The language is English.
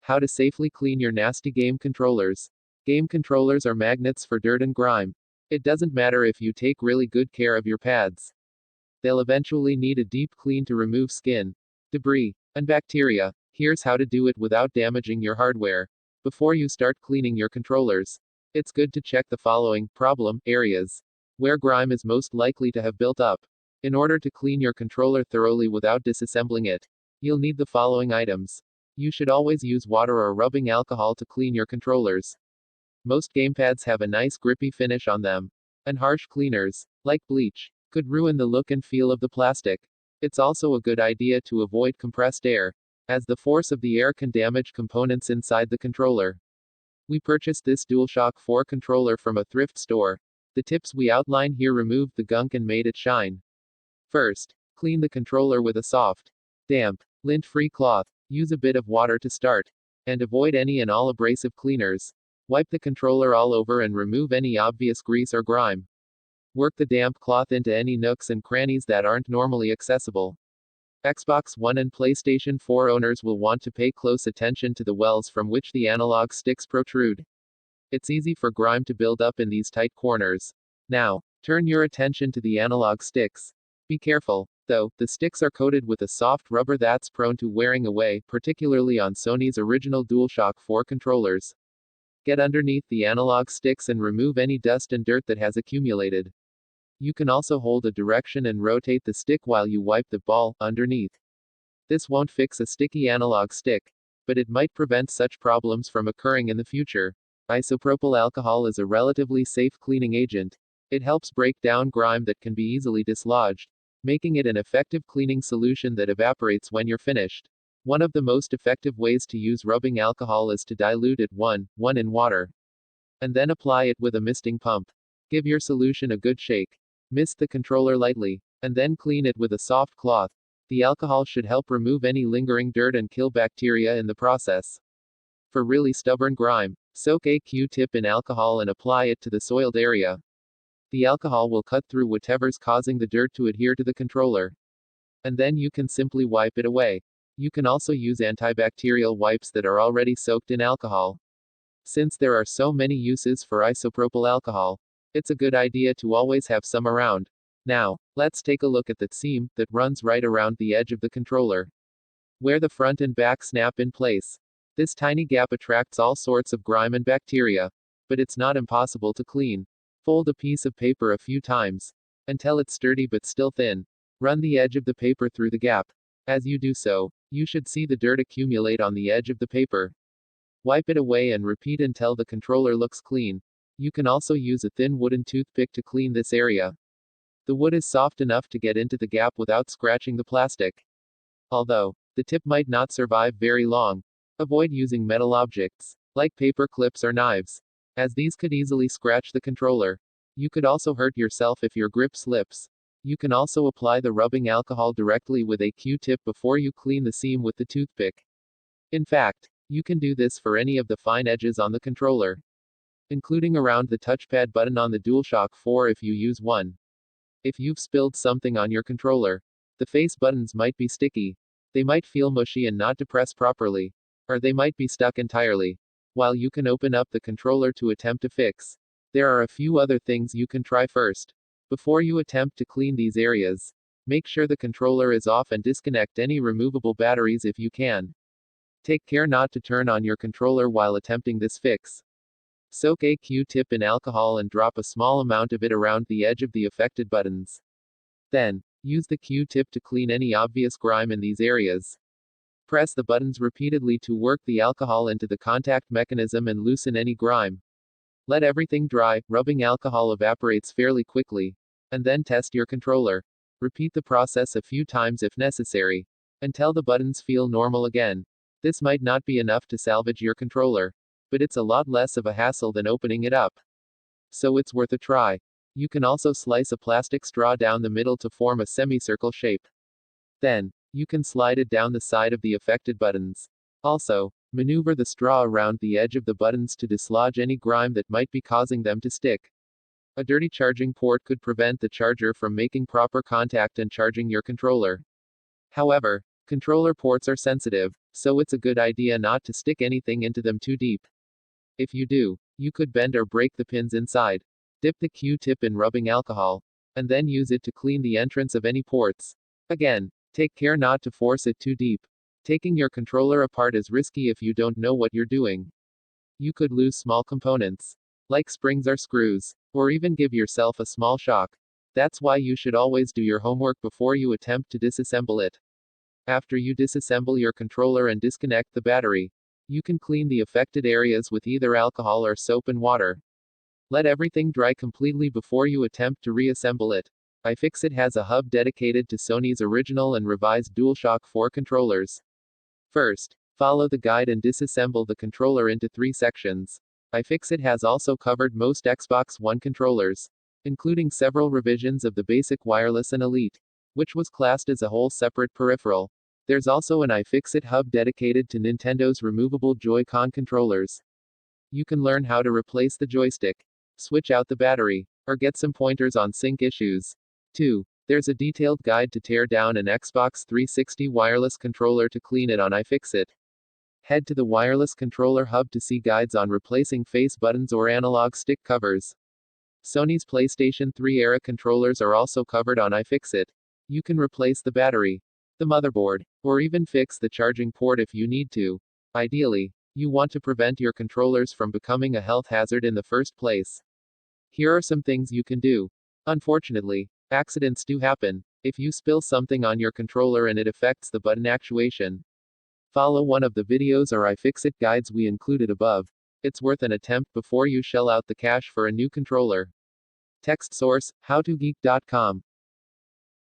How to safely clean your nasty game controllers. Game controllers are magnets for dirt and grime. It doesn't matter if you take really good care of your pads. They'll eventually need a deep clean to remove skin, debris, and bacteria. Here's how to do it without damaging your hardware. Before you start cleaning your controllers, it's good to check the following problem areas where grime is most likely to have built up. In order to clean your controller thoroughly without disassembling it, you'll need the following items. You should always use water or rubbing alcohol to clean your controllers. Most gamepads have a nice grippy finish on them, and harsh cleaners, like bleach, could ruin the look and feel of the plastic. It's also a good idea to avoid compressed air, as the force of the air can damage components inside the controller. We purchased this DualShock 4 controller from a thrift store. The tips we outline here removed the gunk and made it shine. First, clean the controller with a soft, damp, lint-free cloth. Use a bit of water to start, and avoid any and all abrasive cleaners. Wipe the controller all over and remove any obvious grease or grime. Work the damp cloth into any nooks and crannies that aren't normally accessible. Xbox One and PlayStation 4 owners will want to pay close attention to the wells from which the analog sticks protrude. It's easy for grime to build up in these tight corners. Now, turn your attention to the analog sticks. Be careful, though, the sticks are coated with a soft rubber that's prone to wearing away, particularly on Sony's original DualShock 4 controllers. Get underneath the analog sticks and remove any dust and dirt that has accumulated. You can also hold a direction and rotate the stick while you wipe the ball underneath. This won't fix a sticky analog stick, but it might prevent such problems from occurring in the future. Isopropyl alcohol is a relatively safe cleaning agent. It helps break down grime that can be easily dislodged, making it an effective cleaning solution that evaporates when you're finished. One of the most effective ways to use rubbing alcohol is to dilute it 1:1 in water, and then apply it with a misting pump. Give your solution a good shake. Mist the controller lightly, and then clean it with a soft cloth. The alcohol should help remove any lingering dirt and kill bacteria in the process. For really stubborn grime, soak a Q-tip in alcohol and apply it to the soiled area. The alcohol will cut through whatever's causing the dirt to adhere to the controller. And then you can simply wipe it away. You can also use antibacterial wipes that are already soaked in alcohol. Since there are so many uses for isopropyl alcohol, it's a good idea to always have some around. Now, let's take a look at the seam that runs right around the edge of the controller, where the front and back snap in place. This tiny gap attracts all sorts of grime and bacteria, but it's not impossible to clean. Fold a piece of paper a few times, until it's sturdy but still thin. Run the edge of the paper through the gap. As you do so, you should see the dirt accumulate on the edge of the paper. Wipe it away and repeat until the controller looks clean. You can also use a thin wooden toothpick to clean this area. The wood is soft enough to get into the gap without scratching the plastic. Although, the tip might not survive very long. Avoid using metal objects, like paper clips or knives, as these could easily scratch the controller. You could also hurt yourself if your grip slips. You can also apply the rubbing alcohol directly with a Q-tip before you clean the seam with the toothpick. In fact, you can do this for any of the fine edges on the controller, including around the touchpad button on the DualShock 4 if you use one. If you've spilled something on your controller, the face buttons might be sticky. They might feel mushy and not depress properly, or they might be stuck entirely. While you can open up the controller to attempt to fix, there are a few other things you can try first. Before you attempt to clean these areas, make sure the controller is off and disconnect any removable batteries if you can. Take care not to turn on your controller while attempting this fix. Soak a Q-tip in alcohol and drop a small amount of it around the edge of the affected buttons. Then, use the Q-tip to clean any obvious grime in these areas. Press the buttons repeatedly to work the alcohol into the contact mechanism and loosen any grime. Let everything dry. Rubbing alcohol evaporates fairly quickly. And then test your controller. Repeat the process a few times if necessary, until the buttons feel normal again. This might not be enough to salvage your controller, but it's a lot less of a hassle than opening it up. So it's worth a try. You can also slice a plastic straw down the middle to form a semicircle shape. Then, you can slide it down the side of the affected buttons. Also, maneuver the straw around the edge of the buttons to dislodge any grime that might be causing them to stick. A dirty charging port could prevent the charger from making proper contact and charging your controller. However, controller ports are sensitive. so it's a good idea not to stick anything into them too deep. If you do, you could bend or break the pins inside. Dip the Q-tip in rubbing alcohol, and then use it to clean the entrance of any ports. Again, take care not to force it too deep. Taking your controller apart is risky if you don't know what you're doing. You could lose small components, like springs or screws, or even give yourself a small shock. That's why you should always do your homework before you attempt to disassemble it. After you disassemble your controller and disconnect the battery, you can clean the affected areas with either alcohol or soap and water. Let everything dry completely before you attempt to reassemble it. iFixit has a hub dedicated to Sony's original and revised DualShock 4 controllers. First, follow the guide and disassemble the controller into 3 sections. iFixit has also covered most Xbox One controllers, including several revisions of the basic wireless and Elite, which was classed as a whole separate peripheral. There's also an iFixit hub dedicated to Nintendo's removable Joy-Con controllers. You can learn how to replace the joystick, switch out the battery, or get some pointers on sync issues. 2. There's a detailed guide to tear down an Xbox 360 wireless controller to clean it on iFixit. Head to the wireless controller hub to see guides on replacing face buttons or analog stick covers. Sony's PlayStation 3 era controllers are also covered on iFixit. You can replace the battery, the motherboard, or even fix the charging port if you need to. Ideally, you want to prevent your controllers from becoming a health hazard in the first place. Here are some things you can do. Unfortunately, accidents do happen. If you spill something on your controller and it affects the button actuation, follow one of the videos or iFixit guides we included above. It's worth an attempt before you shell out the cash for a new controller. Text source, howtogeek.com.